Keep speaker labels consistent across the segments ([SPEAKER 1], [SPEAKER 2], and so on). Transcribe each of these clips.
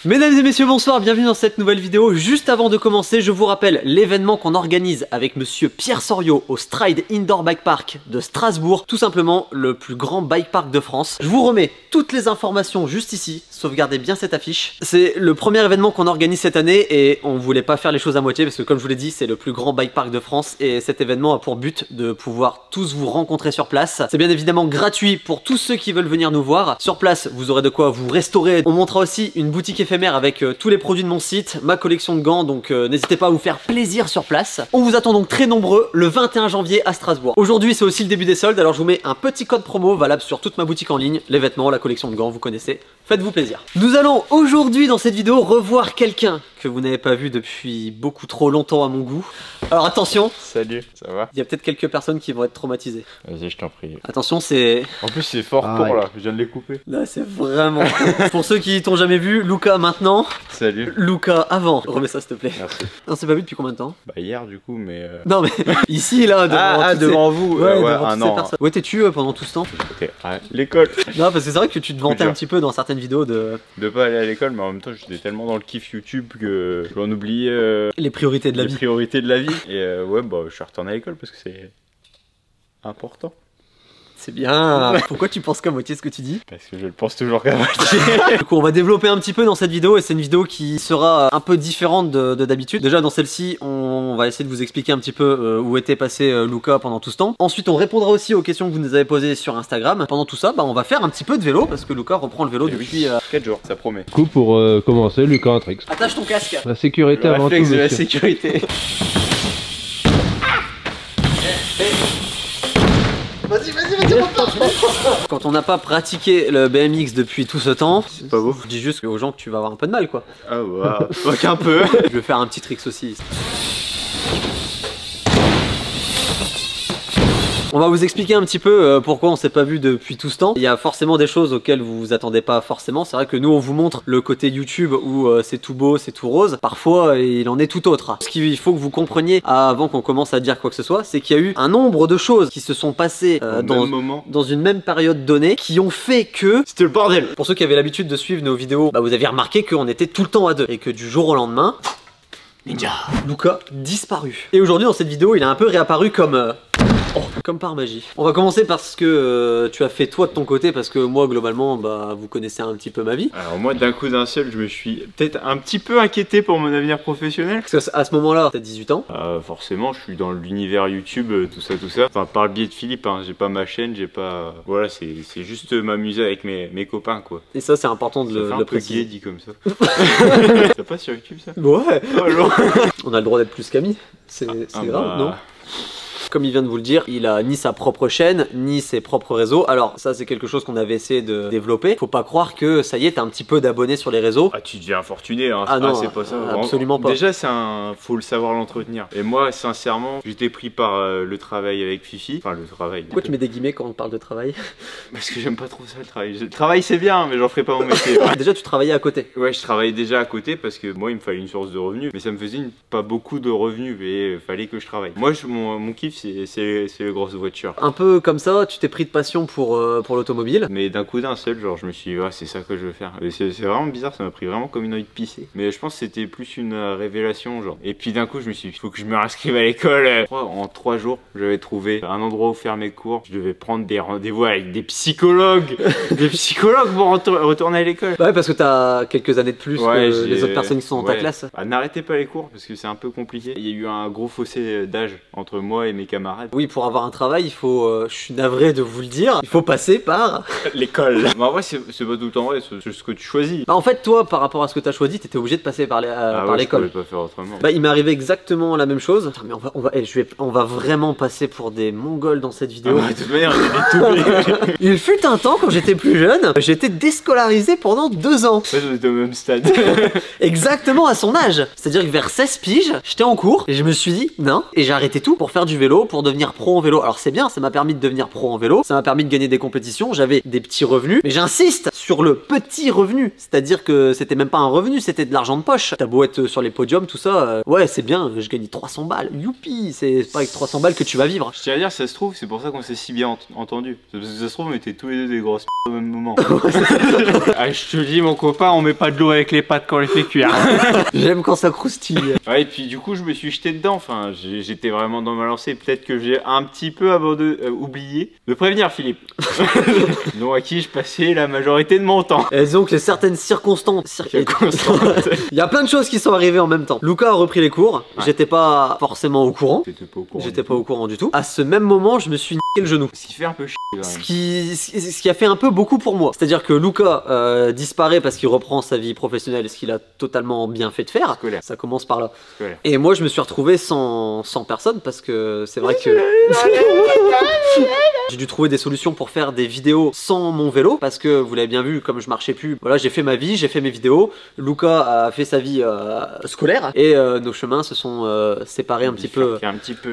[SPEAKER 1] Mesdames et messieurs, bonsoir, bienvenue dans cette nouvelle vidéo. Juste avant de commencer, je vous rappelle l'événement qu'on organise avec monsieur Pierre Soriot au Stride Indoor Bike Park de Strasbourg. Tout simplement le plus grand bike park de France. Je vous remets toutes les informations juste ici, sauvegardez bien cette affiche. C'est le premier événement qu'on organise cette année et on voulait pas faire les choses à moitié parce que comme je vous l'ai dit, c'est le plus grand bike park de France et cet événement a pour but de pouvoir tous vous rencontrer sur place. C'est bien évidemment gratuit pour tous ceux qui veulent venir nous voir. Sur place, vous aurez de quoi vous restaurer. On montrera aussi une boutique éphémère avec tous les produits de mon site, ma collection de gants, donc n'hésitez pas à vous faire plaisir sur place. On vous attend donc très nombreux le 21 janvier à Strasbourg. Aujourd'hui c'est aussi le début des soldes, alors je vous mets un petit code promo valable sur toute ma boutique en ligne, les vêtements, la collection de gants, vous connaissez, faites-vous plaisir. Nous allons aujourd'hui dans cette vidéo revoir quelqu'un que vous n'avez pas vu depuis beaucoup trop longtemps à mon goût. Alors attention.
[SPEAKER 2] Salut, ça va?
[SPEAKER 1] Il y a peut-être quelques personnes qui vont être traumatisées.
[SPEAKER 2] Vas-y, je t'en prie.
[SPEAKER 1] Attention, c'est...
[SPEAKER 2] En plus c'est fort pour là, je viens de les couper.
[SPEAKER 1] Là c'est vraiment... Pour ceux qui t'ont jamais vu, Luca maintenant.
[SPEAKER 2] Salut.
[SPEAKER 1] Luca avant. Remets ça s'il te plaît.
[SPEAKER 2] Merci.
[SPEAKER 1] On s'est pas vu depuis combien de temps?
[SPEAKER 2] Bah hier du coup, mais...
[SPEAKER 1] Non mais ici là, devant,
[SPEAKER 2] devant vous.
[SPEAKER 1] Ouais,
[SPEAKER 2] ouais,
[SPEAKER 1] devant
[SPEAKER 2] un
[SPEAKER 1] toutes ces
[SPEAKER 2] an.
[SPEAKER 1] personnes. Où étais-tu pendant tout ce temps?
[SPEAKER 2] J'étais à l'école.
[SPEAKER 1] Non parce que c'est vrai que tu te vantais un petit peu dans certaines vidéos de
[SPEAKER 2] pas aller à l'école, mais en même temps j'étais tellement dans le kiff YouTube que j'en oubliais
[SPEAKER 1] les priorités de la vie.
[SPEAKER 2] Les priorités de la vie. Et ouais, bah je suis retourné à l'école parce que c'est important.
[SPEAKER 1] C'est bien. Pourquoi tu penses qu'à moitié ce que tu dis?
[SPEAKER 2] Parce que je le pense toujours qu'à moitié.
[SPEAKER 1] Du coup on va développer un petit peu dans cette vidéo et c'est une vidéo qui sera un peu différente de d'habitude. Déjà dans celle-ci on va essayer de vous expliquer un petit peu où était passé Luca pendant tout ce temps. Ensuite on répondra aussi aux questions que vous nous avez posées sur Instagram. Pendant tout ça bah, on va faire un petit peu de vélo parce que Luca reprend le vélo depuis
[SPEAKER 2] 4 jours, ça promet.
[SPEAKER 3] Du coup pour commencer, Luca un trick.
[SPEAKER 1] Attache ton casque.
[SPEAKER 3] La sécurité
[SPEAKER 2] Le
[SPEAKER 3] avant tout.
[SPEAKER 2] réflexe de la
[SPEAKER 3] monsieur.
[SPEAKER 2] sécurité.
[SPEAKER 1] Vas-y. Quand on n'a pas pratiqué le BMX depuis tout ce temps,
[SPEAKER 2] C'est pas beau.
[SPEAKER 1] je dis juste aux gens que tu vas avoir un peu de mal quoi.
[SPEAKER 2] Ah ouais, pas qu'un peu.
[SPEAKER 1] Je vais faire un petit tricks aussi. On va vous expliquer un petit peu pourquoi on s'est pas vu depuis tout ce temps. Il y a forcément des choses auxquelles vous vous attendez pas forcément. C'est vrai que nous on vous montre le côté YouTube où c'est tout beau, c'est tout rose. Parfois il en est tout autre. Ce qu'il faut que vous compreniez avant qu'on commence à dire quoi que ce soit, c'est qu'il y a eu un nombre de choses qui se sont passées dans une même période donnée qui ont fait que...
[SPEAKER 2] C'était le bordel.
[SPEAKER 1] Pour ceux qui avaient l'habitude de suivre nos vidéos, bah, vous aviez remarqué qu'on était tout le temps à deux et que du jour au lendemain... Ninja Luca disparu. Et aujourd'hui dans cette vidéo il a un peu réapparu comme... comme par magie. On va commencer parce que tu as fait toi de ton côté parce que moi globalement bah vous connaissez un petit peu ma vie.
[SPEAKER 2] Alors moi d'un coup d'un seul je me suis peut-être un petit peu inquiété pour mon avenir professionnel.
[SPEAKER 1] Parce qu'à ce moment-là t'as 18 ans.
[SPEAKER 2] Forcément je suis dans l'univers YouTube, tout ça. Enfin par le biais de Philippe, hein. J'ai pas ma chaîne, j'ai pas... Voilà, c'est juste m'amuser avec mes copains quoi.
[SPEAKER 1] Et ça c'est important de
[SPEAKER 2] Ça fait un
[SPEAKER 1] le
[SPEAKER 2] peu
[SPEAKER 1] préciser.
[SPEAKER 2] gay dit comme ça. Ça passe sur YouTube ça?
[SPEAKER 1] Ouais.
[SPEAKER 2] Oh, non.
[SPEAKER 1] On a le droit d'être plus qu'amis. C'est grave non? Comme il vient de vous le dire, il a ni sa propre chaîne, ni ses propres réseaux. Alors ça c'est quelque chose qu'on avait essayé de développer. Faut pas croire que ça y est, t'as un petit peu d'abonnés sur les réseaux.
[SPEAKER 2] Ah tu deviens fortuné hein.
[SPEAKER 1] Ah non,
[SPEAKER 2] c'est pas ça.
[SPEAKER 1] absolument pas.
[SPEAKER 2] Déjà faut le savoir l'entretenir. Et moi sincèrement, j'étais pris par le travail avec Fifi. Enfin le travail.
[SPEAKER 1] Pourquoi tu mets des guillemets quand on parle de travail?
[SPEAKER 2] Parce que j'aime pas trop ça le travail. Le travail c'est bien mais j'en ferai pas mon métier.
[SPEAKER 1] Déjà tu travaillais à côté.
[SPEAKER 2] Ouais, je travaillais déjà à côté parce que moi il me fallait une source de revenus, mais ça me faisait pas beaucoup de revenus et fallait que je travaille. Moi mon kiff c'est les grosses voitures.
[SPEAKER 1] Un peu comme ça, tu t'es pris de passion pour l'automobile.
[SPEAKER 2] Mais d'un coup d'un seul, genre je me suis dit ouais, c'est ça que je veux faire. C'est vraiment bizarre, ça m'a pris vraiment comme une envie de pisser. Mais je pense que c'était plus une révélation genre. Et puis d'un coup je me suis dit, il faut que je me réinscrive à l'école. En 3 jours, j'avais trouvé un endroit où faire mes cours. Je devais prendre des rendez-vous avec des psychologues. Des psychologues pour retourner à l'école.
[SPEAKER 1] Bah ouais, parce que t'as quelques années de plus que les autres personnes qui sont dans ta classe.
[SPEAKER 2] Ah, n'arrêtez pas les cours parce que c'est un peu compliqué. Il y a eu un gros fossé d'âge entre moi et mes camarades.
[SPEAKER 1] Oui, pour avoir un travail, il faut, je suis navré de vous le dire, il faut passer par
[SPEAKER 2] l'école. Mais en vrai, c'est pas tout le temps vrai, c'est ce que tu choisis.
[SPEAKER 1] Bah en fait, toi, par rapport à ce que t'as choisi, t'étais obligé de passer par l'école.
[SPEAKER 2] Je pouvais pas faire autrement.
[SPEAKER 1] Bah il m'est arrivé exactement la même chose. Putain, mais on va vraiment passer pour des mongols dans cette vidéo.
[SPEAKER 2] De toute manière, on est tout.
[SPEAKER 1] Il fut un temps, quand j'étais plus jeune, j'étais déscolarisé pendant 2 ans.
[SPEAKER 2] En fait, on était au même stade.
[SPEAKER 1] Exactement à son âge. C'est-à-dire que vers 16 piges, j'étais en cours et je me suis dit non, et j'ai arrêté tout pour faire du vélo vélo pour devenir pro en vélo. Alors c'est bien, ça m'a permis de devenir pro en vélo, ça m'a permis de gagner des compétitions, j'avais des petits revenus, mais j'insiste sur le petit revenu, c'est-à-dire que c'était même pas un revenu, c'était de l'argent de poche. T'as beau être sur les podiums, tout ça, ouais c'est bien, je gagne 300 balles, youpi, c'est pas avec 300 balles que tu vas vivre.
[SPEAKER 2] Je tiens à dire, ça se trouve, c'est pour ça qu'on s'est si bien entendu. Parce que ça se trouve, on était tous les deux des grosses au même moment. Ah, je te dis, mon copain, on met pas de l'eau avec les pattes quand on les fait cuire.
[SPEAKER 1] J'aime quand ça croustille.
[SPEAKER 2] Ouais, et puis du coup, je me suis jeté dedans. Enfin, j'étais vraiment dans ma lancée. Peut-être que j'ai un petit peu oublié de prévenir Philippe. Non, à qui je passais la majorité de mon temps.
[SPEAKER 1] Et donc, les certaines circonstances. Il y a plein de choses qui sont arrivées en même temps. Luca a repris les cours. Ouais. J'étais pas forcément au courant. J'étais pas au courant du tout. À ce même moment, je me suis niqué le genou.
[SPEAKER 2] Ce qui fait un peu chier.
[SPEAKER 1] Ce qui a fait un peu beaucoup pour moi. C'est-à-dire que Luca disparaît parce qu'il reprend sa vie professionnelle, ce qu'il a totalement bien fait de faire.
[SPEAKER 2] Scolaire.
[SPEAKER 1] Ça commence par là.
[SPEAKER 2] Scolaire.
[SPEAKER 1] Et moi, je me suis retrouvé sans personne parce que c'est vrai que j'ai dû trouver des solutions pour faire des vidéos sans mon vélo parce que vous l'avez bien vu, comme je marchais plus, voilà, j'ai fait ma vie, j'ai fait mes vidéos. Luca a fait sa vie scolaire et nos chemins se sont séparés un petit peu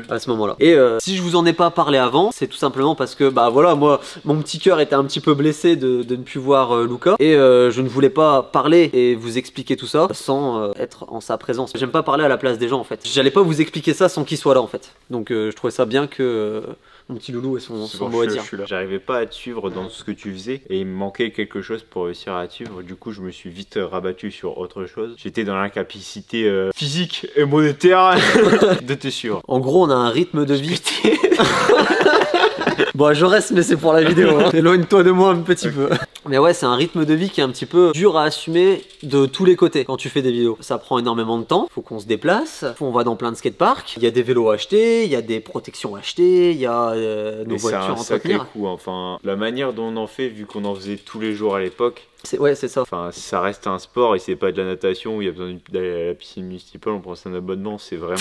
[SPEAKER 1] à ce moment-là. Et si je vous en ai pas parlé avant, c'est tout simplement parce que bah voilà, moi mon petit cœur était un petit peu blessé de ne plus voir Luca et je ne voulais pas parler et vous expliquer tout ça sans être en sa présence. J'aime pas parler à la place des gens en fait. J'allais pas vous expliquer ça sans qu'il soit là en fait. Donc je trouvais ça bien que mon petit loulou et son mot à dire.
[SPEAKER 2] J'arrivais pas à te suivre dans ce que tu faisais et il me manquait quelque chose pour réussir à te suivre. Du coup, je me suis vite rabattu sur autre chose. J'étais dans l'incapacité physique et monétaire de te suivre.
[SPEAKER 1] En gros, on a un rythme de vie. Bon, je reste, mais c'est pour la vidéo. Hein. Éloigne-toi de moi un petit peu. Mais ouais, c'est un rythme de vie qui est un petit peu dur à assumer de tous les côtés quand tu fais des vidéos. Ça prend énormément de temps, faut qu'on se déplace, on va dans plein de skateparks, il y a des vélos à acheter, il y a des protections à acheter, il y a nos voitures à entretenir.
[SPEAKER 2] Coup, enfin, la manière dont on en fait, vu qu'on en faisait tous les jours à l'époque.
[SPEAKER 1] Ouais, c'est ça.
[SPEAKER 2] Enfin, ça reste un sport et c'est pas de la natation où il y a besoin d'aller à la piscine municipale, on prend un abonnement, c'est vraiment.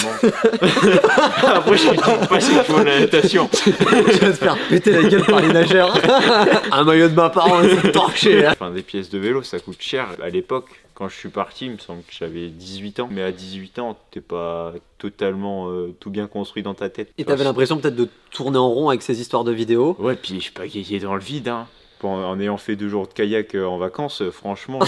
[SPEAKER 2] Après, je dis pas c'est pour la natation.
[SPEAKER 1] Tu vas te faire péter la gueule par les nageurs. Un maillot de bain par an, c'est torché.
[SPEAKER 2] Enfin, des pièces de vélo, ça coûte cher. À l'époque, quand je suis parti, il me semble que j'avais 18 ans. Mais à 18 ans, t'es pas totalement tout bien construit dans ta tête.
[SPEAKER 1] Et t'avais l'impression peut-être de tourner en rond avec ces histoires de vidéos.
[SPEAKER 2] Ouais, puis je suis pas gagné dans le vide, hein. En ayant fait 2 jours de kayak en vacances, franchement...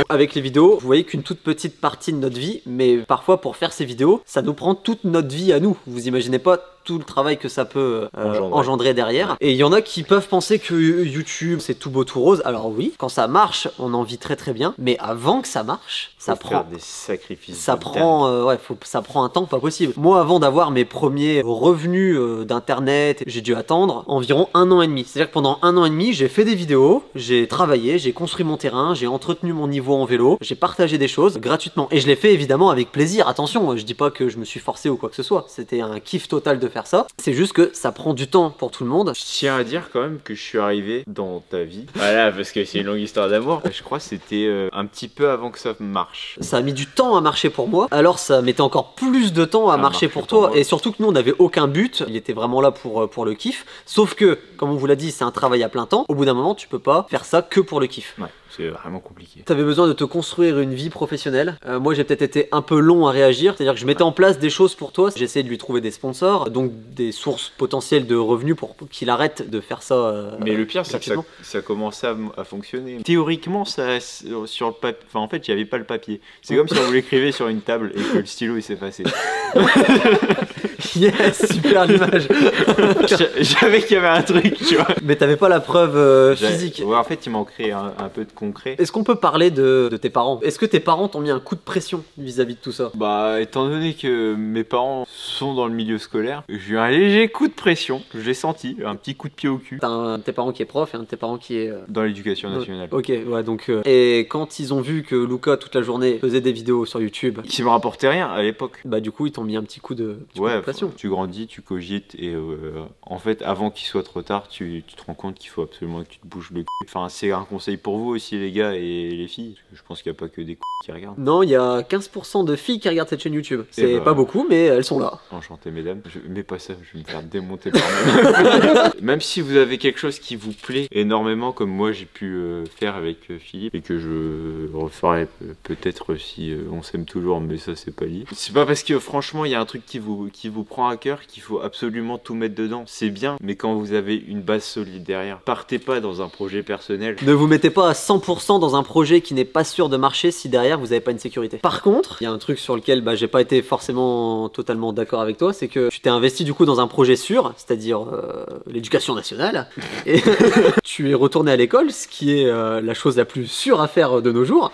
[SPEAKER 1] Avec les vidéos, vous voyez qu'une toute petite partie de notre vie, mais parfois pour faire ces vidéos, ça nous prend toute notre vie à nous. Vous imaginez pas tout le travail que ça peut engendrer derrière. Et il y en a qui peuvent penser que YouTube c'est tout beau tout rose. Alors oui, quand ça marche, on en vit très très bien. Mais avant que ça marche, ça prend
[SPEAKER 2] des sacrifices.
[SPEAKER 1] Ça prend ça prend un temps pas possible. Moi, avant d'avoir mes premiers revenus d'internet, j'ai dû attendre environ 1 an et demi. C'est-à-dire que pendant 1 an et demi, j'ai fait des vidéos, j'ai travaillé, j'ai construit mon terrain, j'ai entretenu mon niveau en vélo, j'ai partagé des choses gratuitement. Et je l'ai fait évidemment avec plaisir. Attention, je dis pas que je me suis forcé ou quoi que ce soit. C'était un kiff total de faire ça. C'est juste que ça prend du temps pour tout le monde.
[SPEAKER 2] Je tiens à dire quand même que je suis arrivé dans ta vie. Voilà, parce que c'est une longue histoire d'amour. Je crois que c'était un petit peu avant que ça marche.
[SPEAKER 1] Ça a mis du temps à marcher pour moi. Alors ça mettait encore plus de temps à marcher pour toi. Et surtout que nous on n'avait aucun but. Il était vraiment là pour le kiff. Sauf que, comme on vous l'a dit, c'est un travail à plein temps. Au bout d'un moment, tu peux pas faire ça que pour le kiff.
[SPEAKER 2] Ouais. C'est vraiment compliqué.
[SPEAKER 1] T'avais besoin de te construire une vie professionnelle. Moi j'ai peut-être été un peu long à réagir, c'est-à-dire que je mettais en place des choses pour toi. J'essayais de lui trouver des sponsors, donc des sources potentielles de revenus pour qu'il arrête de faire ça.
[SPEAKER 2] Mais le pire c'est que ça commençait à fonctionner. Théoriquement ça sur le papier, enfin en fait il n'y avait pas le papier. C'est comme si on vous l'écrivait sur une table et que le stylo il s'effaçait.
[SPEAKER 1] Yes, super l'image.
[SPEAKER 2] Je savais qu'il y avait un truc, tu vois.
[SPEAKER 1] Mais t'avais pas la preuve physique.
[SPEAKER 2] Ouais, en fait il manquerait un peu de concret.
[SPEAKER 1] Est-ce qu'on peut parler de tes parents? Est-ce que tes parents t'ont mis un coup de pression vis-à-vis de tout ça?
[SPEAKER 2] Bah, étant donné que mes parents sont dans le milieu scolaire, j'ai eu un léger coup de pression. Je l'ai senti, un petit coup de pied au cul.
[SPEAKER 1] T'as un de tes parents qui est prof et un de tes parents qui est...
[SPEAKER 2] dans l'éducation nationale.
[SPEAKER 1] Ok, ouais, donc... Et quand ils ont vu que Luca, toute la journée, faisait des vidéos sur YouTube...
[SPEAKER 2] Qui me rapportait rien à l'époque.
[SPEAKER 1] Bah du coup, ils t'ont mis un petit coup de pression.
[SPEAKER 2] Tu grandis, tu cogites et en fait, avant qu'il soit trop tard, tu te rends compte qu'il faut absolument que tu te bouges le cul. Enfin, c'est un conseil pour vous aussi, les gars et les filles. Parce que je pense qu'il n'y a pas que des qui regardent.
[SPEAKER 1] Non, il y a 15% de filles qui regardent cette chaîne YouTube. C'est pas beaucoup, mais elles sont là.
[SPEAKER 2] Enchanté, mesdames. Mais pas ça, je vais me faire démonter par moi. Même si vous avez quelque chose qui vous plaît énormément, comme moi j'ai pu faire avec Philippe, et que je referai peut-être si on s'aime toujours, mais ça c'est pas lié. C'est pas parce que franchement, franchement, il y a un truc qui vous prend à cœur, qu'il faut absolument tout mettre dedans. C'est bien, mais quand vous avez une base solide derrière, partez pas dans un projet personnel.
[SPEAKER 1] Ne vous mettez pas à 100% dans un projet qui n'est pas sûr de marcher si derrière vous n'avez pas une sécurité. Par contre, il y a un truc sur lequel j'ai pas été forcément totalement d'accord avec toi, c'est que tu t'es investi du coup dans un projet sûr, c'est-à-dire l'éducation nationale, et tu es retourné à l'école, ce qui est la chose la plus sûre à faire de nos jours.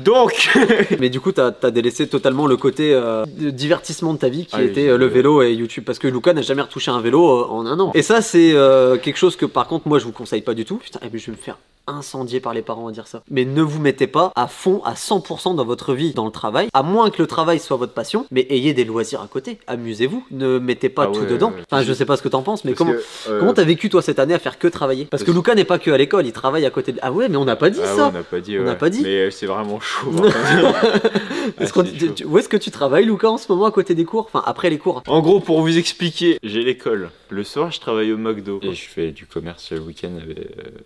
[SPEAKER 2] Donc
[SPEAKER 1] mais du coup t'as délaissé totalement le côté de divertissement de ta vie qui était le vélo et YouTube, parce que Lucas n'a jamais retouché un vélo en un an. Et ça c'est quelque chose que par contre moi je vous conseille pas du tout. Putain, je vais me faire incendier par les parents à dire ça. Mais ne vous mettez pas à fond, à 100% dans votre vie, dans le travail, à moins que le travail soit votre passion, mais ayez des loisirs à côté, amusez-vous, ne mettez pas tout dedans. Enfin je sais pas ce que t'en penses, mais comment t'as vécu toi cette année à faire que travailler? Parce que Lucas n'est pas que à l'école, il travaille à côté de... Ah ouais, mais on n'a pas dit ça.
[SPEAKER 2] On n'a pas dit,
[SPEAKER 1] on n'a pas dit.
[SPEAKER 2] Mais c'est vraiment chaud.
[SPEAKER 1] Où est-ce que tu travailles, Lucas, en ce moment à côté des cours? Enfin après les cours.
[SPEAKER 2] En gros, pour vous expliquer, j'ai l'école. Le soir, je travaille au McDo et je fais du commerce le week-end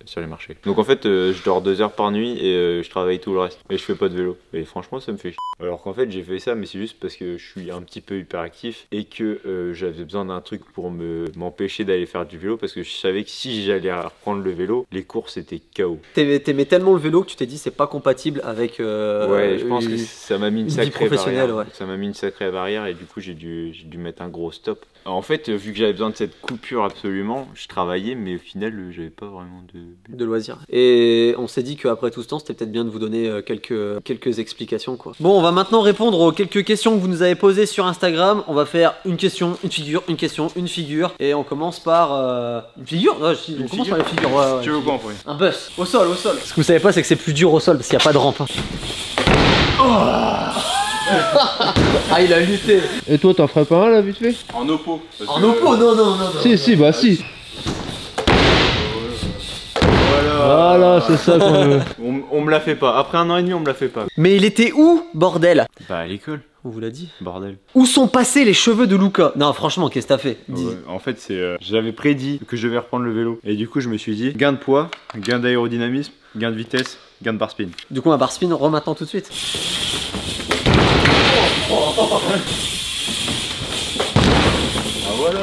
[SPEAKER 2] sur les marchés. Donc en fait, je dors 2 heures par nuit et je travaille tout le reste. Et je fais pas de vélo. Et franchement, ça me fait chier. Alors qu'en fait, j'ai fait ça, mais c'est juste parce que je suis un petit peu hyperactif et que j'avais besoin d'un truc pour m'empêcher d'aller faire du vélo, parce que je savais que si j'allais reprendre le vélo, les cours c'était KO.
[SPEAKER 1] T'aimais tellement le vélo que tu t'es dit c'est pas compatible avec
[SPEAKER 2] ouais, je pense que ça m'a mis une sacrée barrière.
[SPEAKER 1] Ouais.
[SPEAKER 2] Ça m'a mis une sacrée barrière et du coup j'ai dû mettre un gros stop. En fait, vu que j'avais besoin de cette coupure absolument, je travaillais, mais au final j'avais pas vraiment de
[SPEAKER 1] loisirs. Et on s'est dit qu'après tout ce temps, c'était peut-être bien de vous donner quelques explications quoi. Bon, on va maintenant répondre aux quelques questions que vous nous avez posées sur Instagram. On va faire une question, une figure, une question, une figure. Et on commence par une figure. Ouais, on commence par la figure. Ouais,
[SPEAKER 2] tu veux quoi en premier?
[SPEAKER 1] Un bus. Au sol, au sol. Ce que vous savez pas, c'est que c'est plus dur au sol parce qu'il n'y a pas de rampe. Ah, il a lutté.
[SPEAKER 3] Et toi, t'en ferais pas un là, vite fait?
[SPEAKER 2] En oppo.
[SPEAKER 1] En oppo, non.
[SPEAKER 3] Si, bah si. Voilà, c'est ça qu'on veut.
[SPEAKER 2] On me la fait pas. Après 1 an et demi, on me la fait pas.
[SPEAKER 1] Mais il était où, bordel?
[SPEAKER 2] Bah à l'école.
[SPEAKER 1] On vous l'a dit.
[SPEAKER 2] Bordel.
[SPEAKER 1] Où sont passés les cheveux de Lucas? Non, franchement, qu'est-ce que t'as fait?
[SPEAKER 2] En fait, c'est j'avais prédit que je devais reprendre le vélo. Et du coup, je me suis dit, gain de poids, gain d'aérodynamisme, gain de vitesse, gain de bar spin. Du
[SPEAKER 1] coup, un bar spin, remattant tout de suite.
[SPEAKER 2] Ah voilà.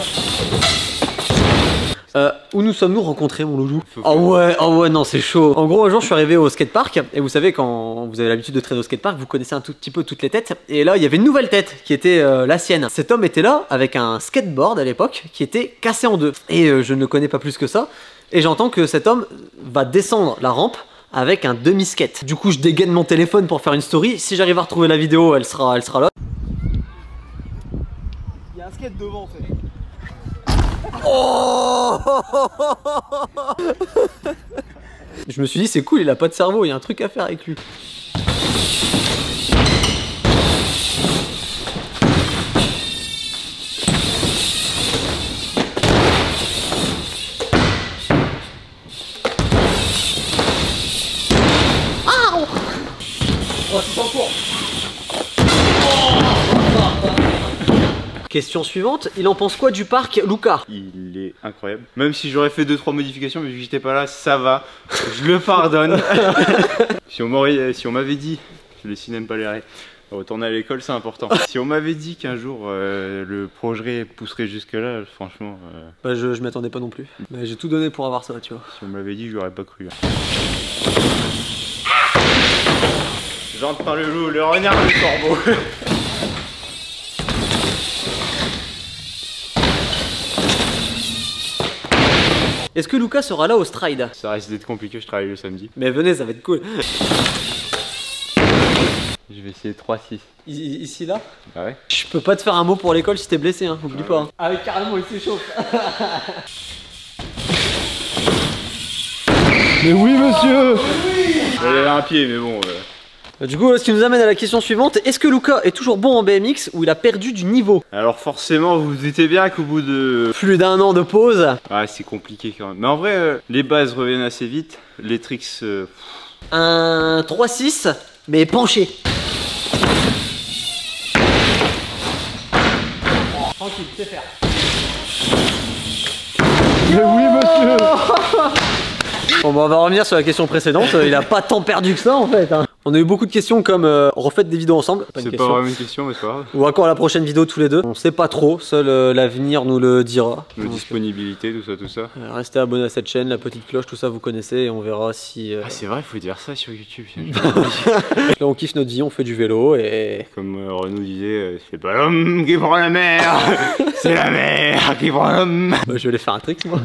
[SPEAKER 1] Où nous sommes-nous rencontrés, mon loulou? Ah ouais, non, c'est chaud. En gros, un jour, je suis arrivé au skatepark, et vous savez, quand vous avez l'habitude de traîner au skatepark, vous connaissez un tout petit peu toutes les têtes, et là, il y avait une nouvelle tête, qui était la sienne. Cet homme était là, avec un skateboard à l'époque, qui était cassé en deux. Et je ne connais pas plus que ça, et j'entends que cet homme va descendre la rampe avec un demi-skate. Du coup, je dégaine mon téléphone pour faire une story. Si j'arrive à retrouver la vidéo, elle sera là. Il y a un skate devant, en fait. Oh je me suis dit c'est cool, il a pas de cerveau, il y a un truc à faire avec lui. Ah oh, c'est en cours. Question suivante, il en pense quoi du parc Lucas?
[SPEAKER 2] Il est incroyable. Même si j'aurais fait 2-3 modifications, mais vu que j'étais pas là, ça va. Je le pardonne. Si on m'avait dit, je les n'aime pas les raies, retourner à l'école c'est important. Si on m'avait dit qu'un jour le projet pousserait jusque là, franchement...
[SPEAKER 1] Bah, je m'attendais pas non plus. Bah, j'ai tout donné pour avoir ça, tu vois.
[SPEAKER 2] Si on m'avait dit, j'aurais pas cru. J'entre par le loup, le renard, le corbeau.
[SPEAKER 1] Est-ce que Lucas sera là au Stride?
[SPEAKER 2] Ça risque d'être compliqué, je travaille le samedi.
[SPEAKER 1] Mais venez, ça va être cool.
[SPEAKER 2] Je vais essayer 3-6.
[SPEAKER 1] Ici là?
[SPEAKER 2] Ah ouais.
[SPEAKER 1] Je peux pas te faire un mot pour l'école si t'es blessé, hein, oublie pas. Hein. Ah oui, carrément, il s'échauffe.
[SPEAKER 3] Mais oui, monsieur.
[SPEAKER 2] Il avait un pied, mais bon...
[SPEAKER 1] Du coup, ce qui nous amène à la question suivante, est-ce que Lucas est toujours bon en BMX ou il a perdu du niveau? Alors forcément, vous vous doutez bien qu'au bout de... plus d'1 an de pause... Ah, c'est compliqué quand même. Mais en vrai, les bases reviennent assez vite, les tricks... Un 3-6, mais penché. Tranquille, tu sais faire.
[SPEAKER 3] Mais oui, monsieur.
[SPEAKER 1] Bon bah on va revenir sur la question précédente, il a pas tant perdu que ça en fait hein. On a eu beaucoup de questions comme refaites des vidéos ensemble.
[SPEAKER 2] C'est pas vraiment une question, mais c'est pas grave.
[SPEAKER 1] Ou encore la prochaine vidéo tous les deux. On sait pas trop, seul l'avenir nous le dira.
[SPEAKER 2] Nos disponibilités, tout ça.
[SPEAKER 1] Restez abonnés à cette chaîne, la petite cloche, tout ça vous connaissez et on verra si...
[SPEAKER 2] Ah c'est vrai, faut dire ça sur YouTube.
[SPEAKER 1] Là on kiffe notre vie, on fait du vélo et...
[SPEAKER 2] Comme Renaud disait, c'est pas l'homme qui prend la mer, c'est la mer qui prend l'homme.
[SPEAKER 1] Bah, je vais aller faire un trick moi.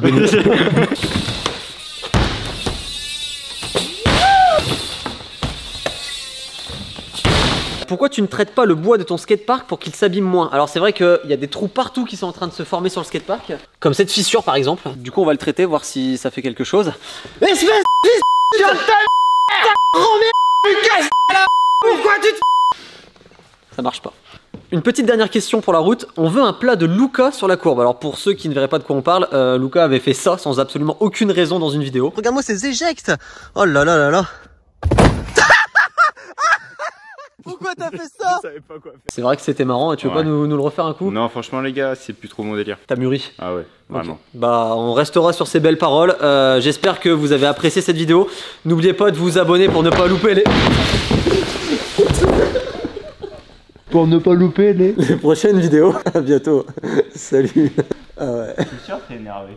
[SPEAKER 1] Pourquoi tu ne traites pas le bois de ton skatepark pour qu'il s'abîme moins? Alors c'est vrai qu'il y a des trous partout qui sont en train de se former sur le skatepark. Comme cette fissure par exemple. Du coup on va le traiter, voir si ça fait quelque chose. Espèce de fissure de ta grand-mère, pourquoi tu te... Ça marche pas. Une petite dernière question pour la route. On veut un plat de Luca sur la courbe. Alors pour ceux qui ne verraient pas de quoi on parle, Luca avait fait ça sans absolument aucune raison dans une vidéo. Regarde-moi ces éjects. Oh là là là là. Pourquoi t'as fait ça?
[SPEAKER 2] Je savais pas quoi faire.
[SPEAKER 1] C'est vrai que c'était marrant, et tu veux pas nous le refaire un coup?
[SPEAKER 2] Non franchement les gars, c'est plus trop mon délire.
[SPEAKER 1] T'as mûri?
[SPEAKER 2] Ah ouais, vraiment.
[SPEAKER 1] Okay. Bah on restera sur ces belles paroles. J'espère que vous avez apprécié cette vidéo. N'oubliez pas de vous abonner pour ne pas louper les...
[SPEAKER 3] Pour ne pas louper les
[SPEAKER 1] prochaines vidéos. À bientôt. Salut. Ah ouais.
[SPEAKER 2] Je suis sûr que t'es énervé.